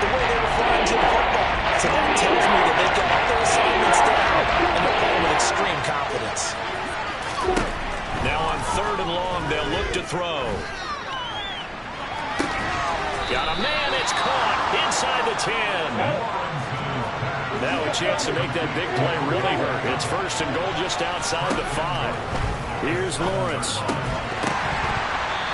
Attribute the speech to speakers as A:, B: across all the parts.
A: the way they were flying to the football. So that tells me that they've got all their assignments down, and they're playing with extreme confidence.
B: Now on 3rd and long, they'll look to throw. Got a man, it's caught inside the 10. Now a chance to make that big play really hurt. It's 1st and goal just outside the 5. Here's Lawrence.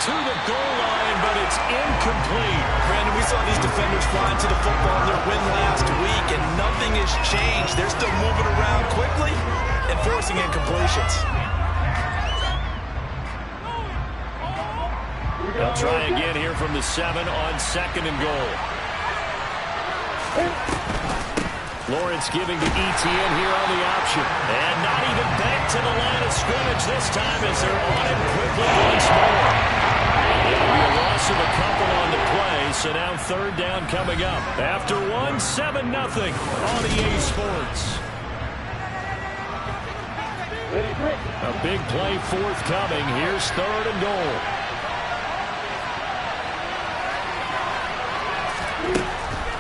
B: To the goal line, but it's incomplete.
A: Brandon, we saw these defenders flying to the football in their win last week, and nothing has changed. They're still moving around quickly and forcing incompletions.
B: They'll try again here from the 7 on 2nd and goal. Lawrence giving to ETN here on the option. And not even back to the line of scrimmage this time as they're on it quickly once more. It'll be a loss of a couple on the play, so now 3rd down coming up. After 7-0 on EA Sports. A big play forthcoming. Here's 3rd and goal.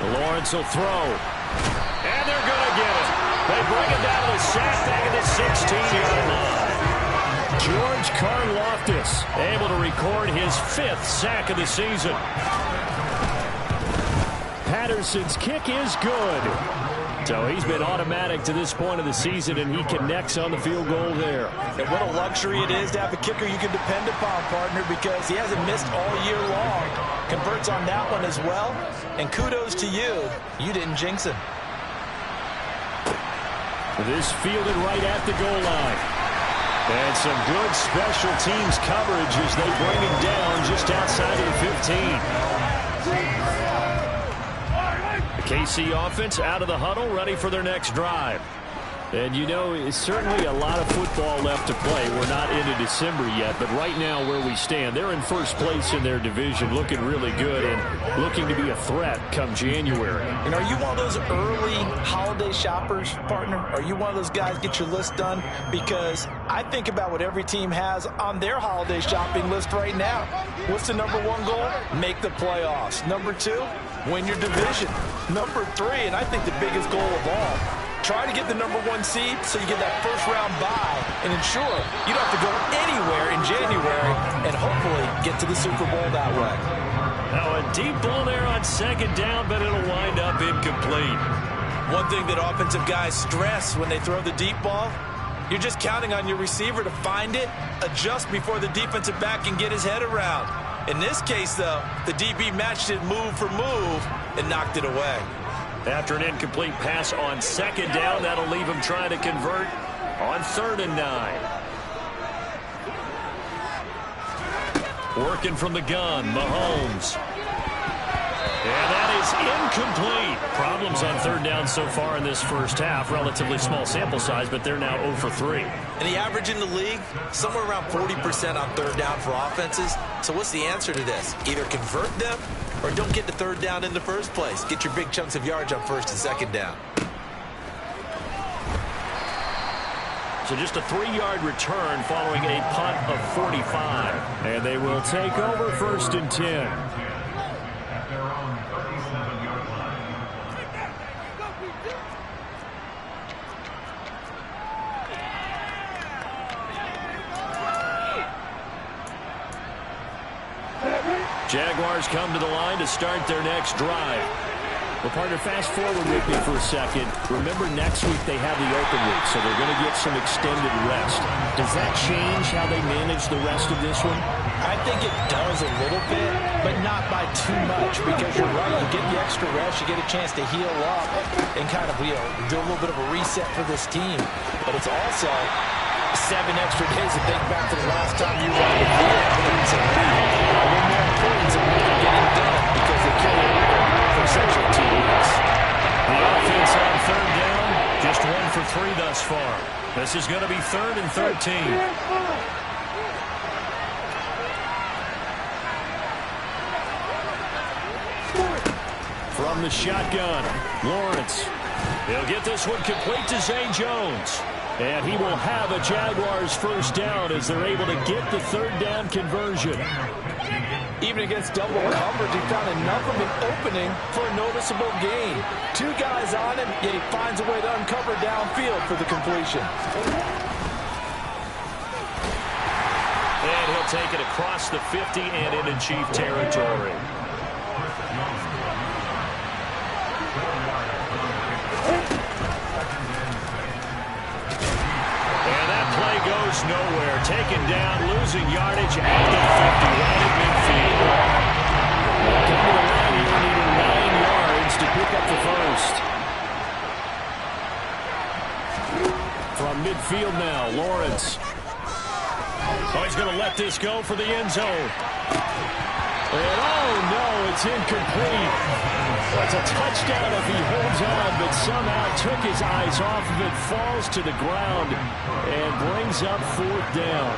B: Lawrence will throw. And they're going to get it. They bring it down to the sack back at the 16-yard line. George Karlaftis able to record his 5th sack of the season. Patterson's kick is good. So he's been automatic to this point of the season, and he connects on the field goal there.
A: And what a luxury it is to have a kicker you can depend upon, partner, because he hasn't missed all year long. Converts on that one as well. And kudos to you. You didn't jinx him.
B: This fielded right at the goal line. And some good special teams coverage as they bring him down just outside of the 15. The KC offense out of the huddle, ready for their next drive. And, you know, it's certainly a lot of football left to play. We're not into December yet, but right now where we stand, they're in 1st place in their division, looking really good and looking to be a threat come January.
A: And are you one of those early holiday shoppers, partner? Are you one of those guys get your list done? Because I think about what every team has on their holiday shopping list right now. What's the number 1 goal? Make the playoffs. Number 2, win your division. Number 3, and I think the biggest goal of all, try to get the number 1 seed so you get that 1st round bye and ensure you don't have to go anywhere in January and hopefully get to the Super Bowl that way.
B: Now a deep ball there on 2nd down, but it'll wind up incomplete.
A: One thing that offensive guys stress when they throw the deep ball, you're just counting on your receiver to find it, adjust before the defensive back can get his head around. In this case, though, the DB matched it move for move and knocked it away.
B: After an incomplete pass on 2nd down, that'll leave him trying to convert on 3rd and 9. Working from the gun, Mahomes. And that is incomplete. Problems on 3rd down so far in this 1st half. Relatively small sample size, but they're now 0 for 3.
A: And the average in the league, somewhere around 40% on 3rd down for offenses. So what's the answer to this? Either convert them or don't get the 3rd down in the first place. Get your big chunks of yards on 1st and 2nd down.
B: So just a 3-yard return following a punt of 45. And they will take over 1st and 10. Jaguars come to the line to start their next drive. Well, partner, fast forward with me for a second. Remember, next week they have the open week, so they're going to get some extended rest. Does that change how they manage the rest of this one?
A: I think it does a little bit, but not by too much, because you're right. You get the extra rest, you get a chance to heal up and kind of, do a little bit of a reset for this team. But it's also 7 extra days to think back to the last time you were on the field. It's a little more important to really getting done because they carry it for essentially 2 weeks.
B: The offense on 3rd down, just 1 for 3 thus far. This is going to be 3rd and 13. From the shotgun, Lawrence. He'll get this one complete to Zay Jones. And he will have a Jaguars first down as they're able to get the third down conversion.
A: Even against double coverage, he found enough of an opening for a noticeable gain. Two guys on him, yet he finds a way to uncover downfield for the completion.
B: And he'll take it across the 50 and into Chief territory. And that play goes nowhere. Taken down, losing yardage at the 50, right at midfield. Coming to the line here, needing 9 yards to pick up the first. From midfield now, Lawrence. Oh, he's going to let this go for the end zone. And oh no, it's incomplete. Well, it's a touchdown if he holds on, but somehow took his eyes off of it, falls to the ground, and brings up fourth down.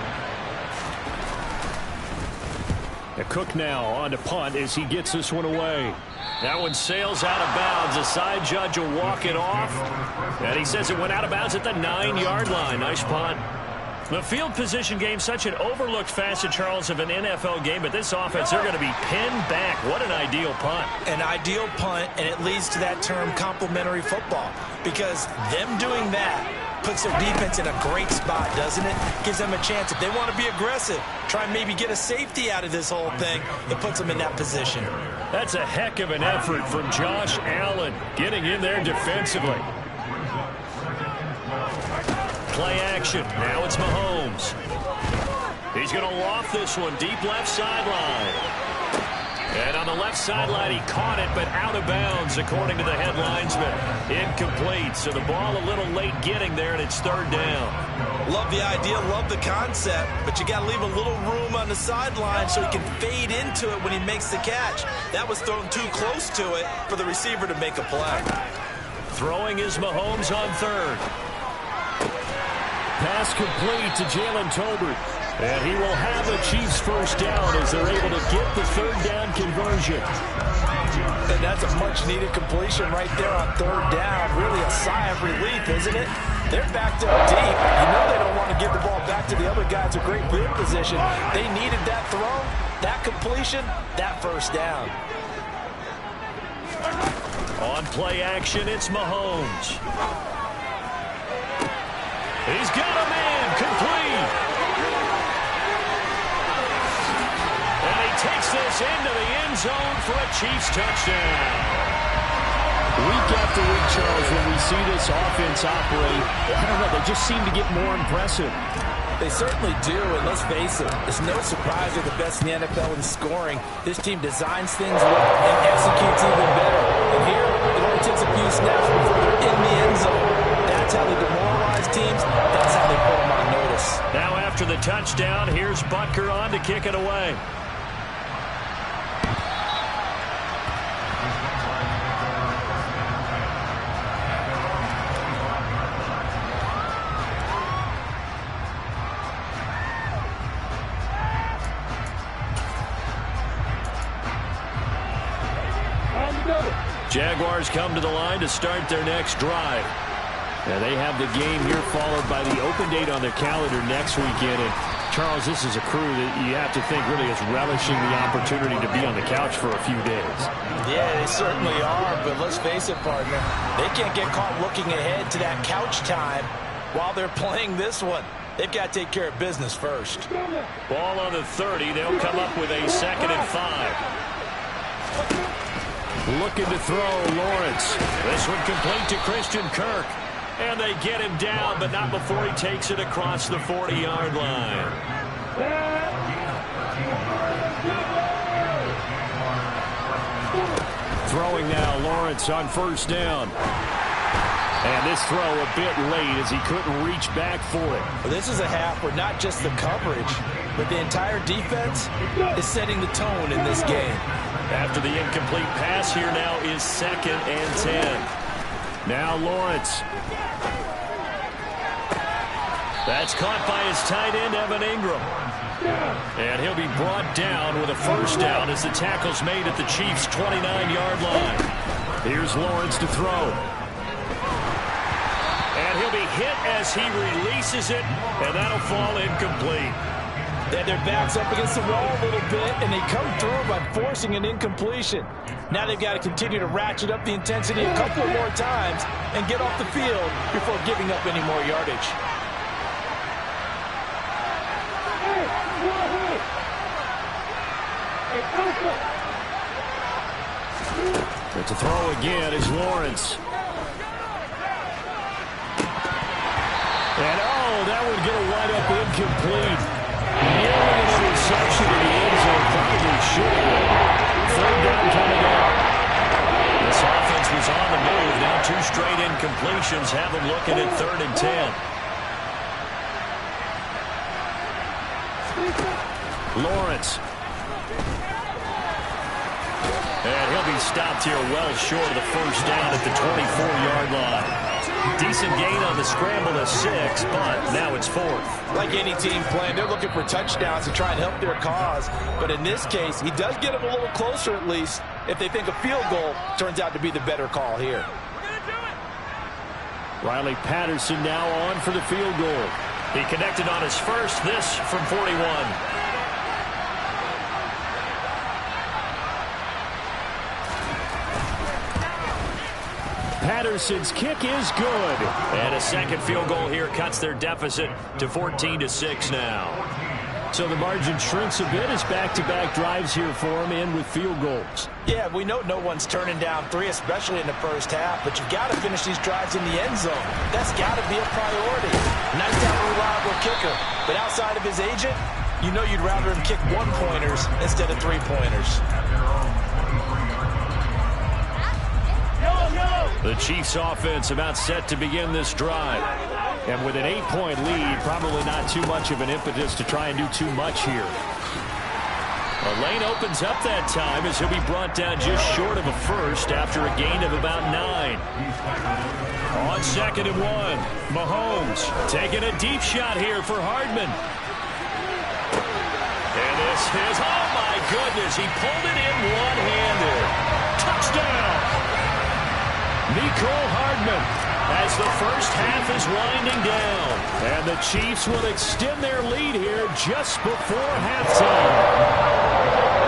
B: Cook now on to punt as he gets this one away. That one sails out of bounds. The side judge will walk it off. And he says it went out of bounds at the 9-yard line. Nice punt. The field position game, such an overlooked facet, Charles, of an NFL game, but this offense, they're going to be pinned back. What an ideal punt.
A: An ideal punt, and it leads to that term complementary football, because them doing that puts their defense in a great spot, doesn't it? Gives them a chance. If they want to be aggressive, try and maybe get a safety out of this whole thing, it puts them in that position.
B: That's a heck of an effort from Josh Allen, getting in there defensively. Play action. Now it's Mahomes. He's going to loft this one deep left sideline. And on the left sideline, he caught it, but out of bounds, according to the head linesman. Incomplete, so the ball a little late getting there, and it's third down.
A: Love the idea, love the concept, but you got to leave a little room on the sideline so he can fade into it when he makes the catch. That was thrown too close to it for the receiver to make a play.
B: Throwing is Mahomes on third. Pass complete to Jalen Tolbert. And he will have the Chiefs first down as they're able to get the third down conversion.
A: And that's a much-needed completion right there on third down. Really a sigh of relief, isn't it? They're backed up deep. You know they don't want to give the ball back to the other guys in great field position. They needed that throw, that completion, that first down.
B: On play action, it's Mahomes. He's got a man, complete. And he takes this into the end zone for a Chiefs touchdown. Week after week, Charles, when we see this offense operate, I don't know, they just seem to get more impressive.
A: They certainly do, and let's face it, it's no surprise they're the best in the NFL in scoring. This team designs things well and executes even better. And here, it only takes a few snaps before they're in the end zone. That's how they demoralize teams. That's how they put them on notice.
B: Now after the touchdown, here's Butker on to kick it away. Jaguars come to the line to start their next drive. Now they have the game here followed by the open date on their calendar next weekend. And Charles, this is a crew that you have to think really is relishing the opportunity to be on the couch for a few days.
A: Yeah, they certainly are, but let's face it, partner. They can't get caught looking ahead to that couch time while they're playing this one. They've got to take care of business first.
B: Ball on the 30. They'll come up with a 2nd and 5. Looking to throw, Lawrence. This one complete to Christian Kirk. And they get him down, but not before he takes it across the 40-yard line. Throwing now, Lawrence on first down. And this throw a bit late as he couldn't reach back for it.
A: Well, this is a half where not just the coverage, but the entire defense is setting the tone in this game.
B: After the incomplete pass, here now is 2nd and 10. Now Lawrence. That's caught by his tight end, Evan Ingram. And he'll be brought down with a first down as the tackle's made at the Chiefs' 29-yard line. Here's Lawrence to throw. And he'll be hit as he releases it, and that'll fall incomplete.
A: Then their back's up against the wall a little bit, and they come through by forcing an incompletion. Now they've got to continue to ratchet up the intensity a couple more times and get off the field before giving up any more yardage.
B: But to throw again is Lawrence. And that would get a wide up incomplete. Nearly an interception in the end zone. Probably should have. Third down coming up. This offense was on the move. Now 2 straight incompletions have them looking at 3rd and 10. Lawrence. And he'll be stopped here well short of the first down at the 24-yard line. Decent gain on the scramble to 6, but now it's 4th.
A: Like any team playing, they're looking for touchdowns to try and help their cause. But in this case, he does get them a little closer at least if they think a field goal turns out to be the better call here.
B: Riley Patterson now on for the field goal. He connected on his first, this from 41. Patterson's kick is good. And a second field goal here cuts their deficit to 14-6 now. So the margin shrinks a bit as back-to-back drives here for him in with field goals.
A: Yeah, we know no one's turning down 3, especially in the first half, but you've got to finish these drives in the end zone. That's got to be a priority. Nice to have a reliable kicker, but outside of his agent, you know you'd rather him kick 1-pointers instead of 3-pointers.
B: The Chiefs offense about set to begin this drive. And with an 8-point lead, probably not too much of an impetus to try and do too much here. A lane opens up that time as he'll be brought down just short of a first after a gain of about 9. On 2nd and 1, Mahomes taking a deep shot here for Hardman. And this is, oh my goodness, he pulled it in one-handed. Touchdown! Mecole Hardman as the first half is winding down. And the Chiefs will extend their lead here just before halftime.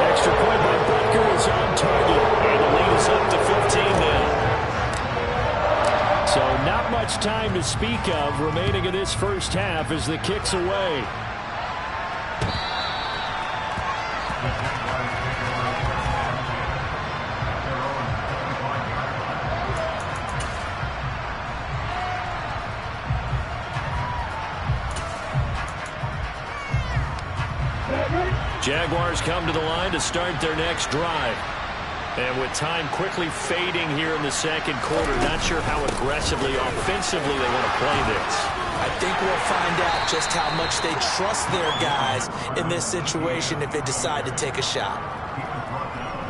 B: Extra point by Butker is on target. And the lead is up to 15 now. So not much time to speak of remaining in this first half as the kick's away. Jaguars come to the line to start their next drive. And with time quickly fading here in the second quarter, not sure how aggressively, offensively they want to play this.
A: I think we'll find out just how much they trust their guys in this situation if they decide to take a shot.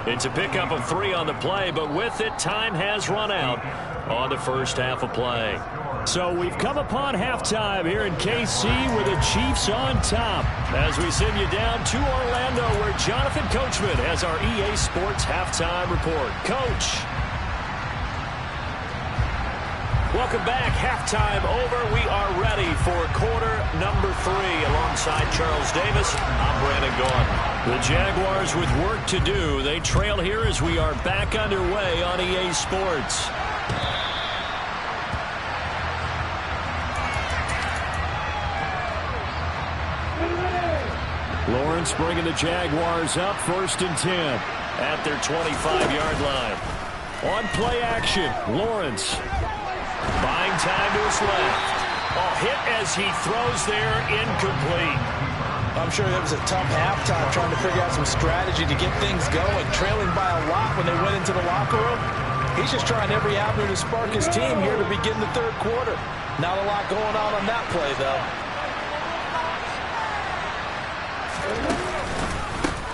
B: It's a pickup of 3 on the play, but with it, time has run out on the first half of play. So we've come upon halftime here in KC with the Chiefs on top as we send you down to Orlando where Jonathan Coachman has our EA Sports halftime report. Coach. Welcome back. Halftime over. We are ready for quarter number 3 alongside Charles Davis. I'm Brandon Gaudin. The Jaguars with work to do. They trail here as we are back underway on EA Sports. Lawrence bringing the Jaguars up 1st and 10 at their 25-yard line. On play action, Lawrence buying time to his left. Oh, hit as he throws there, incomplete.
A: I'm sure that was a tough halftime trying to figure out some strategy to get things going. Trailing by a lot when they went into the locker room. He's just trying every avenue to spark his team here to begin the third quarter. Not a lot going on that play, though.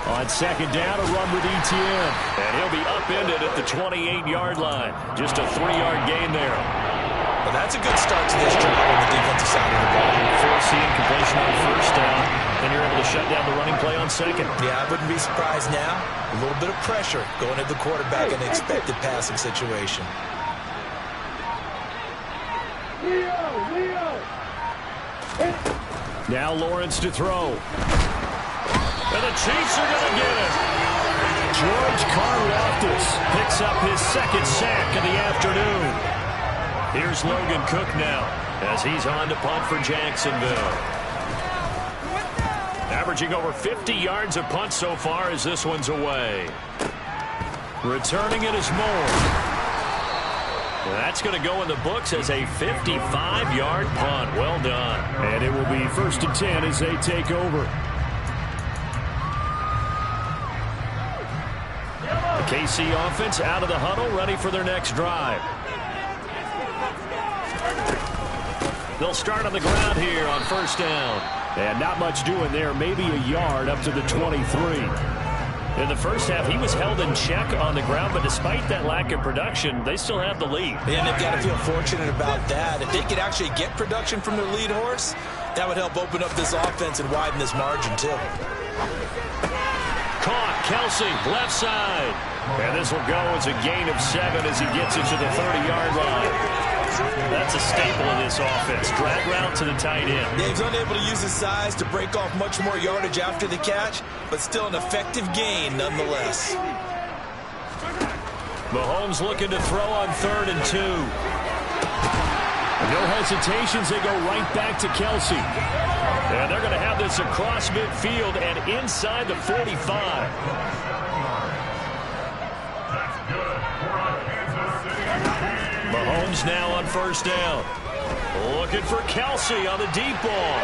B: On 2nd down, a run with ETN. And he'll be upended at the 28-yard line. Just a 3-yard gain there.
A: Well, that's a good start to this drive on the defensive side of the ball.
B: Forcing completion on 1st down. Then you're able to shut down the running play on 2nd.
A: Yeah, I wouldn't be surprised now. A little bit of pressure going at the quarterback in an expected passing situation.
B: Now Lawrence to throw. And the Chiefs are going to get it. George Karlaftis picks up his second sack of the afternoon. Here's Logan Cook now as he's on to punt for Jacksonville. Averaging over 50 yards a punt so far as this one's away. Returning it is Moore. That's going to go in the books as a 55-yard punt. Well done.
C: And it will be 1st and 10 as they take over.
B: The KC offense out of the huddle, ready for their next drive. They'll start on the ground here on 1st down.
C: And not much doing there. Maybe a yard up to the 23.
B: In the first half, he was held in check on the ground, but despite that lack of production, they still have the lead.
A: And they've got to feel fortunate about that. If they could actually get production from their lead horse, that would help open up this offense and widen this margin, too.
B: Caught, Kelsey, left side. And this will go as a gain of 7 as he gets it to the 30-yard line. That's a staple of this offense. Drag route to the tight end.
A: Dave's unable to use his size to break off much more yardage after the catch, but still an effective gain nonetheless.
B: Mahomes looking to throw on 3rd and 2.
C: No hesitations. They go right back to Kelsey.
B: And they're going to have this across midfield and inside the 45. Mahomes now on 1st down. Looking for Kelsey on the deep ball.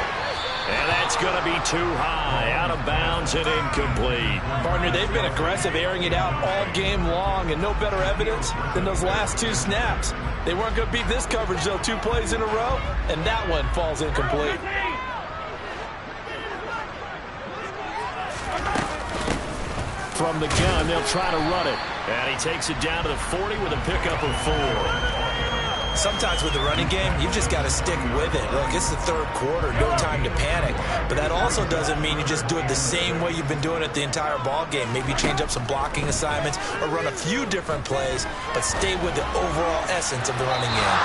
B: And that's going to be too high, out of bounds and incomplete.
A: Partner, they've been aggressive, airing it out all game long, and no better evidence than those last 2 snaps. They weren't going to beat this coverage, though, 2 plays in a row, and that one falls incomplete.
B: From the gun, they'll try to run it. And he takes it down to the 40 with a pickup of 4.
A: Sometimes with the running game, you've just got to stick with it. Look, it's the 3rd quarter, no time to panic. But that also doesn't mean you just do it the same way you've been doing it the entire ball game. Maybe change up some blocking assignments or run a few different plays, but stay with the overall essence of the running game.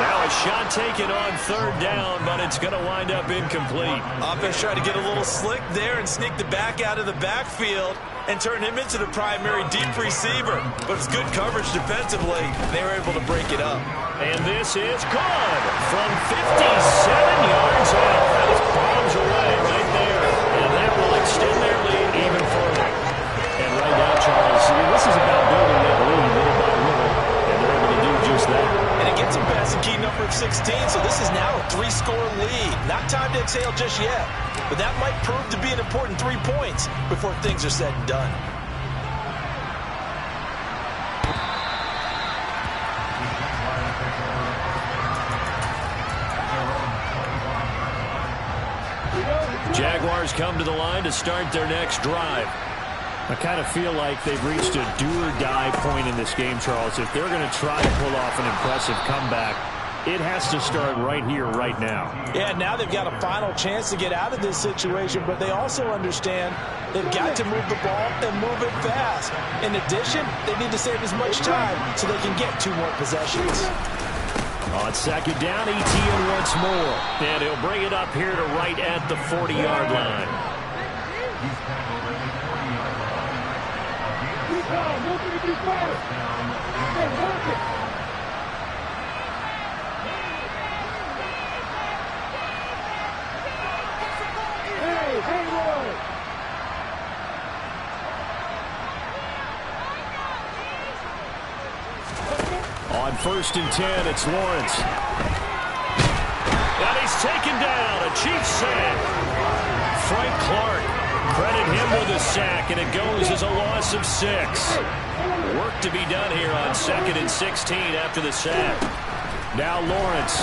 B: Now a shot taken on 3rd down, but it's going to wind up incomplete.
A: Offense tried to get a little slick there and sneak the back out of the backfield and turn him into the primary deep receiver. But it's good coverage defensively. They were able to break it up.
B: And this is good from 57 yards out. That is bombs away right there. And that will extend their lead even further.
C: And right now, Charles, this is about building that lead little by little. And they're able to do just that.
A: And it gets him past the key number of 16, so this is now a 3-score lead. Not time to exhale just yet, but that might prove to be an important 3 points before things are said and done.
B: Jaguars come to the line to start their next drive.
C: I kind of feel like they've reached a do-or-die point in this game, Charles. If they're going to try to pull off an impressive comeback, it has to start right here, right now.
A: Yeah, now they've got a final chance to get out of this situation, but they also understand they've got to move the ball and move it fast. In addition, they need to save as much time so they can get 2 more possessions.
B: On 2nd down, ETN once more. And he'll bring it up here to right at the 40-yard line. On 1st and 10, it's Lawrence. And he's taken down, a Chiefs sack. Frank Clark, credit him with a sack, and it goes as a loss of 6. Work to be done here on 2nd and 16 after the sack. Now Lawrence.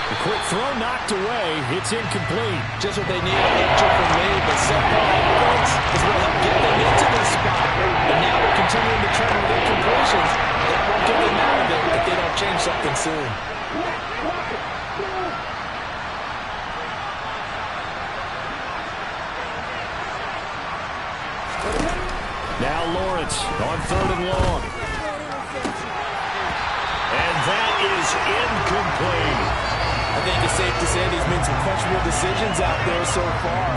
C: A quick throw knocked away. It's incomplete.
A: Just what they need a picture from me, but setting points is what helped get them into this spot. And now they're continuing to turn with incompletions. That won't get them out of it if they don't change something soon.
B: Now Lawrence on 3rd and long. And that is incomplete.
A: safe to say that he's made some questionable decisions out there so far.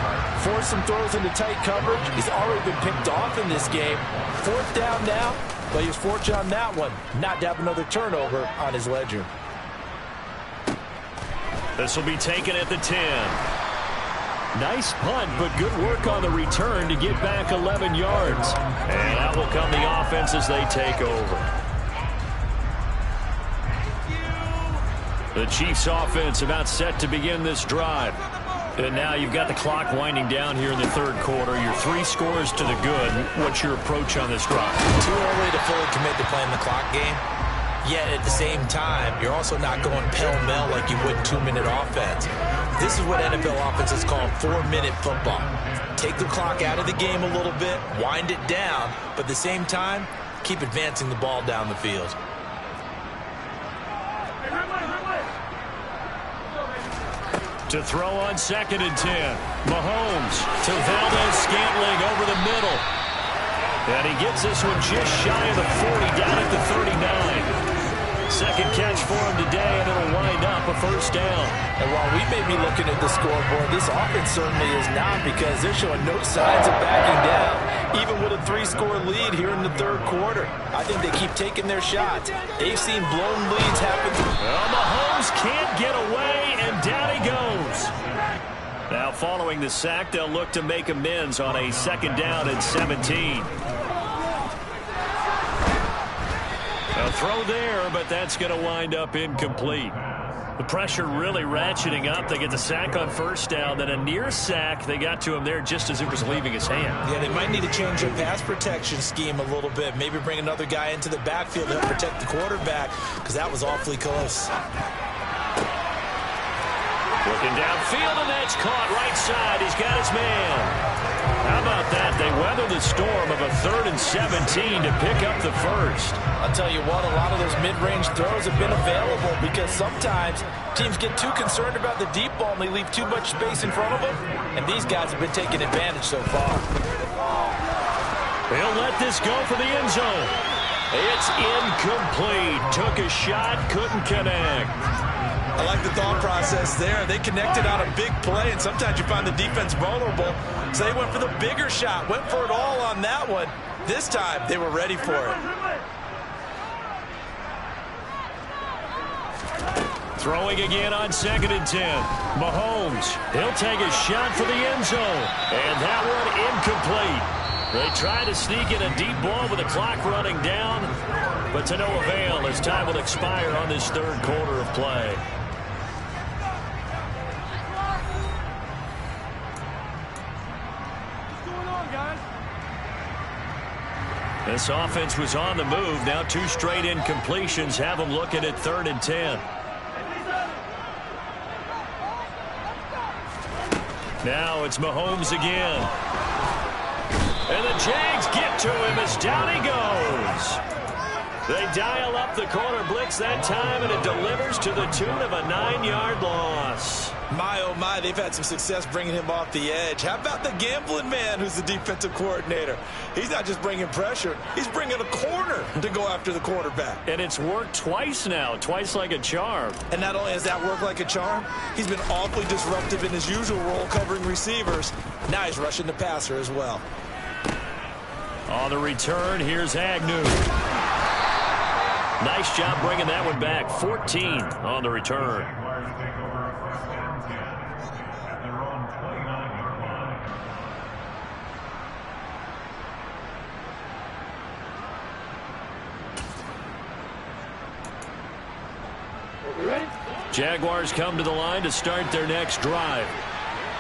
A: Forced some throws into tight coverage. He's already been picked off in this game. 4th down now, but he was fortunate on that one not to have another turnover on his ledger.
B: This will be taken at the 10. Nice punt, but good work on the return to get back 11 yards. And out will come the offense as they take over. The Chiefs offense about set to begin this drive. And now you've got the clock winding down here in the 3rd quarter. Your 3 scores to the good. What's your approach on this drive?
A: Too early to fully commit to playing the clock game. Yet at the same time, you're also not going pell-mell like you would 2-minute offense. This is what NFL offenses call 4-minute football. Take the clock out of the game a little bit, wind it down, but at the same time, keep advancing the ball down the field.
B: To throw on 2nd and 10. Mahomes to Valdez-Scantling over the middle. And he gets this one just shy of the 40, down at the 39. Second catch for him today, and it'll wind up a 1st down.
A: And while we may be looking at the scoreboard, this offense certainly is not, because they're showing no signs of backing down, even with a 3-score lead here in the 3rd quarter. I think they keep taking their shots. They've seen blown leads happen.
B: Well, Mahomes can't get away, and down he goes. Now, following the sack, they'll look to make amends on a 2nd down and 17. A throw there, but that's going to wind up incomplete. The pressure really ratcheting up. They get the sack on 1st down, then a near sack. They got to him there just as it was leaving his hand.
A: Yeah, they might need to change their pass protection scheme a little bit. Maybe bring another guy into the backfield to help protect the quarterback, because that was awfully close.
B: Looking downfield, and that's caught right side. He's got his man. How about that? They weather the storm of a 3rd and 17 to pick up the 1st.
A: I'll tell you what, a lot of those mid-range throws have been available, because sometimes teams get too concerned about the deep ball and they leave too much space in front of them, and these guys have been taking advantage so far.
B: He'll let this go for the end zone. It's incomplete. Took a shot, couldn't connect.
A: I like the thought process there. They connected on a big play, and sometimes you find the defense vulnerable. So they went for the bigger shot, went for it all on that one. This time, they were ready for it.
B: Throwing again on 2nd and 10. Mahomes, he'll take a shot for the end zone. And that one incomplete. They try to sneak in a deep ball with the clock running down, but to no avail as time will expire on this 3rd quarter of play. This offense was on the move. Now 2 straight incompletions have them looking at 3rd and 10. Now it's Mahomes again. And the Jags get to him as down he goes. They dial up the corner blitz that time, and it delivers to the tune of a 9-yard loss.
A: My, oh my, they've had some success bringing him off the edge. How about the gambling man who's the defensive coordinator? He's not just bringing pressure, he's bringing a corner to go after the quarterback.
B: And it's worked twice now, twice like a charm.
A: And not only has that worked like a charm, he's been awfully disruptive in his usual role covering receivers. Now he's rushing the passer as well.
B: On the return, here's Agnew. Nice job bringing that one back. 14 on the return. Jaguars come to the line to start their next drive.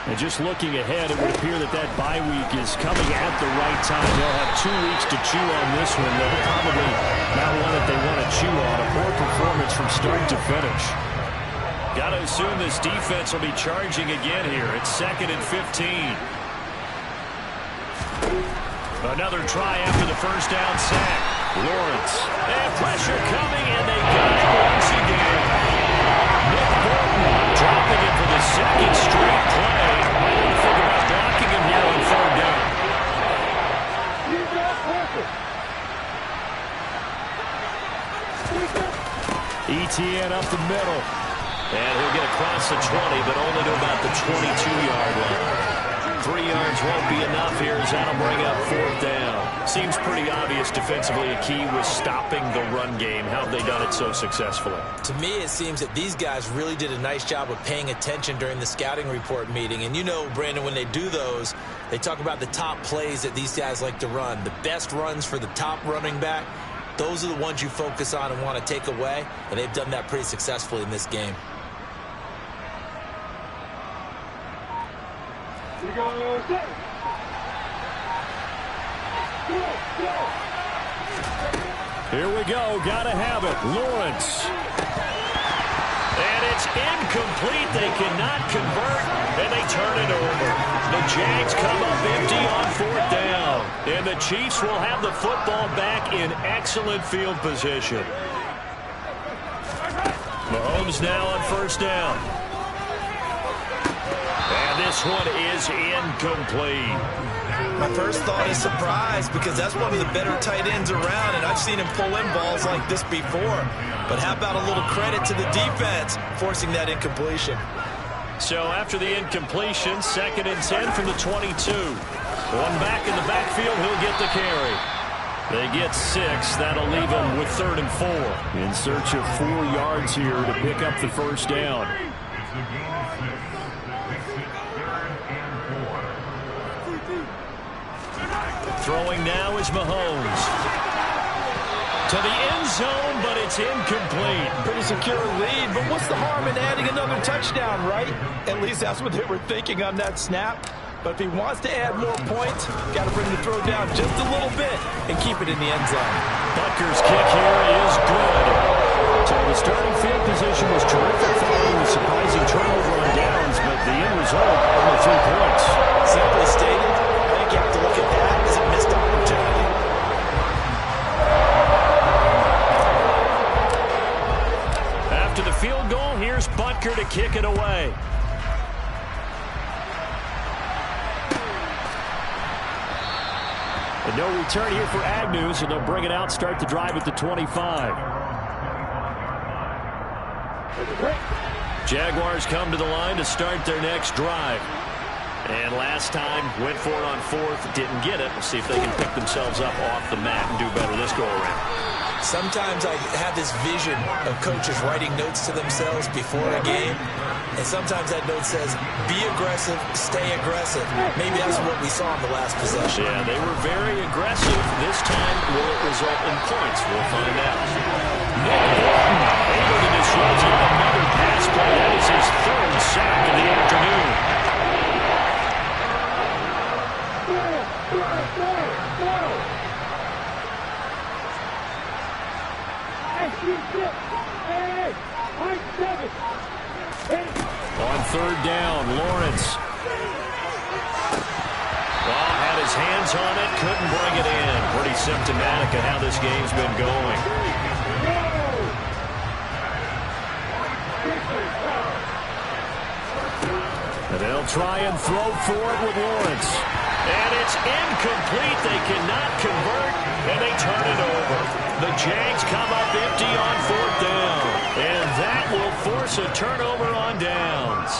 B: And just looking ahead, it would appear that that bye week is coming at the right time. They'll have 2 weeks to chew on this one. They'll probably not one that they want to chew on. A poor performance from start to finish. Got to assume this defense will be charging again here. It's 2nd and 15. Another try after the 1st down sack. Lawrence. And pressure coming, and they got it once again. Nick Bolton dropping it for the 2nd straight play. What do you think about blocking him here on 3rd down? ETN up the middle. And he'll get across the 20, but only to about the 22-yard line. 3 yards won't be enough here as that'll bring up 4th down. Seems pretty obvious defensively a key was stopping the run game. How have they done it so successfully?
A: To me, it seems that these guys really did a nice job of paying attention during the scouting report meeting. And you know, Brandon, when they do those, they talk about the top plays that these guys like to run. The best runs for the top running back, those are the ones you focus on and want to take away. And they've done that pretty successfully in this game.
C: Here we go. Gotta have it. Lawrence.
B: And it's incomplete. They cannot convert, and they turn it over. The Jags come up empty on 4th down. And the Chiefs will have the football back in excellent field position. Mahomes now on 1st down. And this one is incomplete.
A: My first thought is surprise, because that's one of the better tight ends around, and I've seen him pull in balls like this before. But how about a little credit to the defense forcing that incompletion?
B: So after the incompletion, 2nd and 10 from the 22. One back in the backfield, he'll get the carry. They get 6. That'll leave them with 3rd and 4.
C: In search of 4 yards here to pick up the 1st down.
B: Throwing now is Mahomes. To the end zone, but it's incomplete.
A: Pretty secure lead, but what's the harm in adding another touchdown, right? At least that's what they were thinking on that snap. But if he wants to add more points, got to bring the throw down just a little bit and keep it in the end zone.
B: Butker's kick here is good.
C: So the starting field position was terrific following the surprising turnover on downs, but the end result, only 3 points.
A: Simply stated, I think you have to look at that as a missed opportunity.
B: After the field goal, here's Butker to kick it away.
C: And no return here for Agnew, so they'll bring it out, start the drive at the 25.
B: Jaguars come to the line to start their next drive. And last time, went for it on 4th, didn't get it. We'll see if they can pick themselves up off the mat and do better this go-around.
A: Sometimes I have this vision of coaches writing notes to themselves before a game, and sometimes that note says, be aggressive, stay aggressive. Maybe that's what we saw in the last possession.
B: Yeah, they were very aggressive. This time, will it result in points? We'll find out. Able to disrupt another pass play. That is his 3rd sack of the afternoon.
C: On 3rd down, Lawrence.
B: Well, had his hands on it, couldn't bring it in. Pretty symptomatic of how this game's been going.
C: And they'll try and throw for it with Lawrence.
B: And it's incomplete. They cannot convert, and they turn it over. The Jags come up empty on 4th down. And that will force a turnover on downs.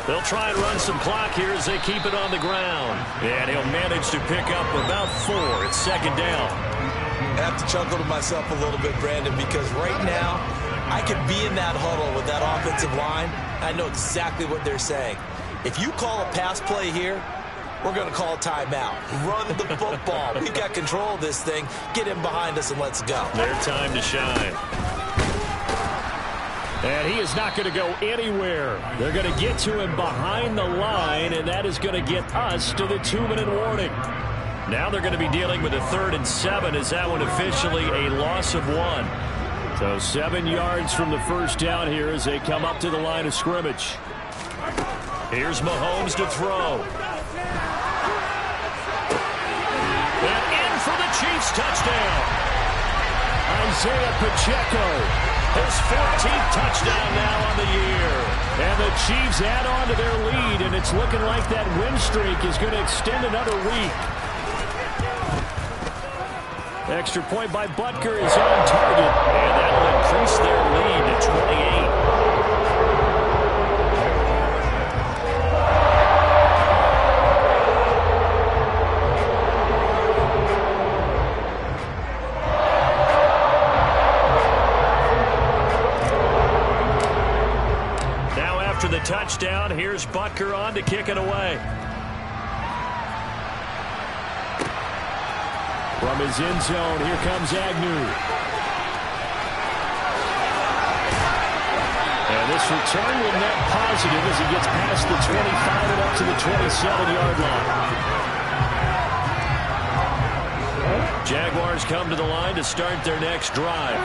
B: They'll try and run some clock here as they keep it on the ground. And he'll manage to pick up about 4. It's 2nd down.
A: I have to chuckle to myself a little bit, Brandon, because right now I could be in that huddle with that offensive line. I know exactly what they're saying. If you call a pass play here, we're going to call a timeout. Run the football. We've got control of this thing. Get him behind us and let's go.
B: Their time to shine.
C: And he is not going to go anywhere. They're going to get to him behind the line, and that is going to get us to the 2-minute warning. Now they're going to be dealing with a 3rd and 7 as that one officially a loss of 1. So 7 yards from the 1st down here as they come up to the line of scrimmage.
B: Here's Mahomes to throw. And in for the Chiefs touchdown.
C: Isaiah Pacheco.
B: His 14th touchdown now on the year.
C: And the Chiefs add on to their lead, and it's looking like that win streak is going to extend another week. Extra point by Butker is on target, and that will increase their lead to 28. Now after the touchdown, here's Butker on to kick it away. From his end zone, here comes Agnew. And this return will net positive as he gets past the 25 and up to the 27-yard line. Jaguars come to the line to start their next drive.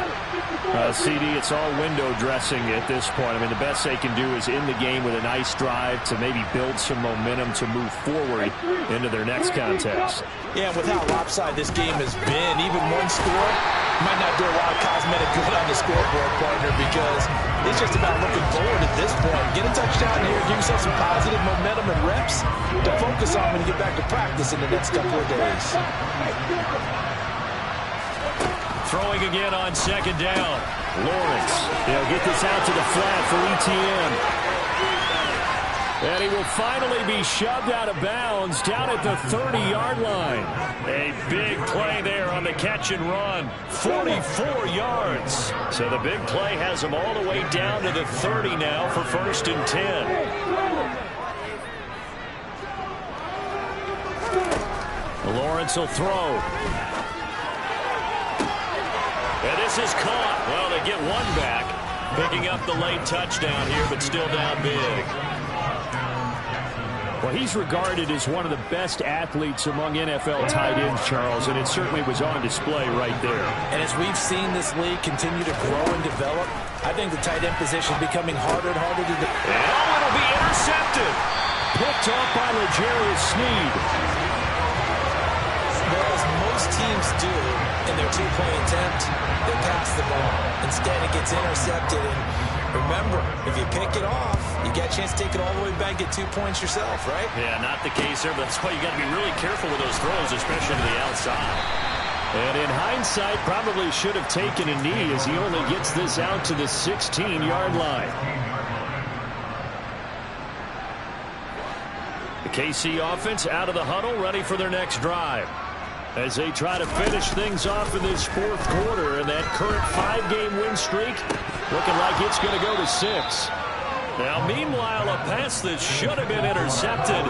C: CD, it's all window dressing at this point. I mean, the best they can do is in the game with a nice drive to maybe build some momentum to move forward into their next contest.
A: Yeah, and with how lopsided this game has been, even one score might not do a lot of cosmetic good on the scoreboard, partner, because it's just about looking forward at this point. Get a touchdown here, give yourself some positive momentum and reps to focus on when you get back to practice in the next couple of days.
C: Throwing again on second down. Lawrence, he'll get this out to the flat for Etienne. And he will finally be shoved out of bounds down at the 30-yard line. A big play there on the catch and run. 44 yards. So the big play has him all the way down to the 30 now for 1st and 10. Lawrence will throw. And this is caught. Well, they get one back. Picking up the late touchdown here, but still down big. Well, he's regarded as one of the best athletes among NFL tight ends, Charles, and it certainly was on display right there.
A: And as we've seen this league continue to grow and develop, I think the tight end position is becoming harder and harder to defend.
C: Oh, it'll be intercepted. Picked off by L'Jarius Sneed.
A: Well, as most teams do in their two-point attempt, they pass the ball. Instead, it gets intercepted. And remember, if you pick it off, you get a chance to take it all the way back, get 2 points yourself, right?
C: Yeah, not the case there, but that's why you got to be really careful with those throws, especially to the outside. And in hindsight, probably should have taken a knee as he only gets this out to the 16-yard line. The KC offense out of the huddle, ready for their next drive. As they try to finish things off in this fourth quarter, and that current 5-game win streak looking like it's going to go to 6. Now, meanwhile, a pass that should have been intercepted,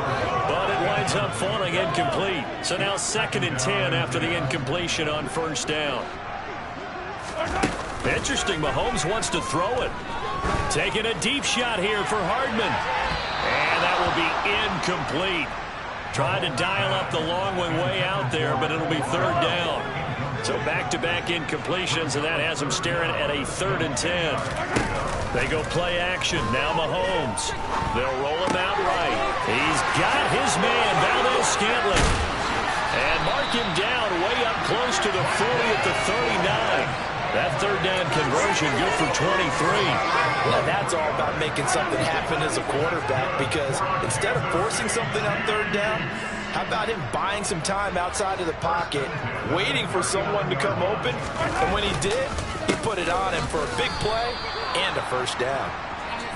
C: but it winds up falling incomplete. So now 2nd and 10 after the incompletion on 1st down. Interesting, Mahomes wants to throw it. Taking a deep shot here for Hardman. And that will be incomplete. Trying to dial up the long one way out there, but it'll be 3rd down. So back-to-back incompletions, and that has him staring at a 3rd and 10. They go play action. Now Mahomes. They'll roll him out right. He's got his man, Valdez-Scantling. And mark him down way up close to the 40 at the 39. That 3rd down conversion good for 23.
A: Well, that's all about making something happen as a quarterback, because instead of forcing something on 3rd down, how about him buying some time outside of the pocket, waiting for someone to come open, and when he did, he put it on him for a big play and a 1st down.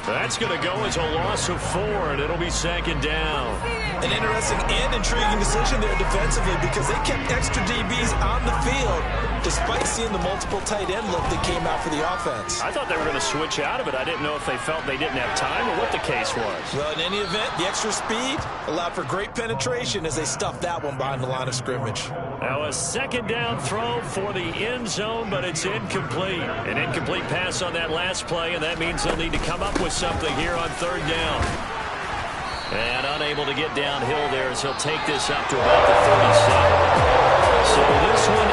C: That's going to go as a loss of 4, and it'll be 2nd down.
A: An interesting and intriguing decision there defensively, because they kept extra DBs on the field despite seeing the multiple tight end look that came out for the offense.
C: I thought they were going to switch out of it. I didn't know if they felt they didn't have time or what the case was.
A: Well, in any event, the extra speed allowed for great penetration as they stuffed that one behind the line of scrimmage.
C: Now a 2nd down throw for the end zone, but it's incomplete. An incomplete pass on that last play, and that means they'll need to come up with something here on 3rd down. And unable to get downhill there, as he'll take this up to about the 37. So this one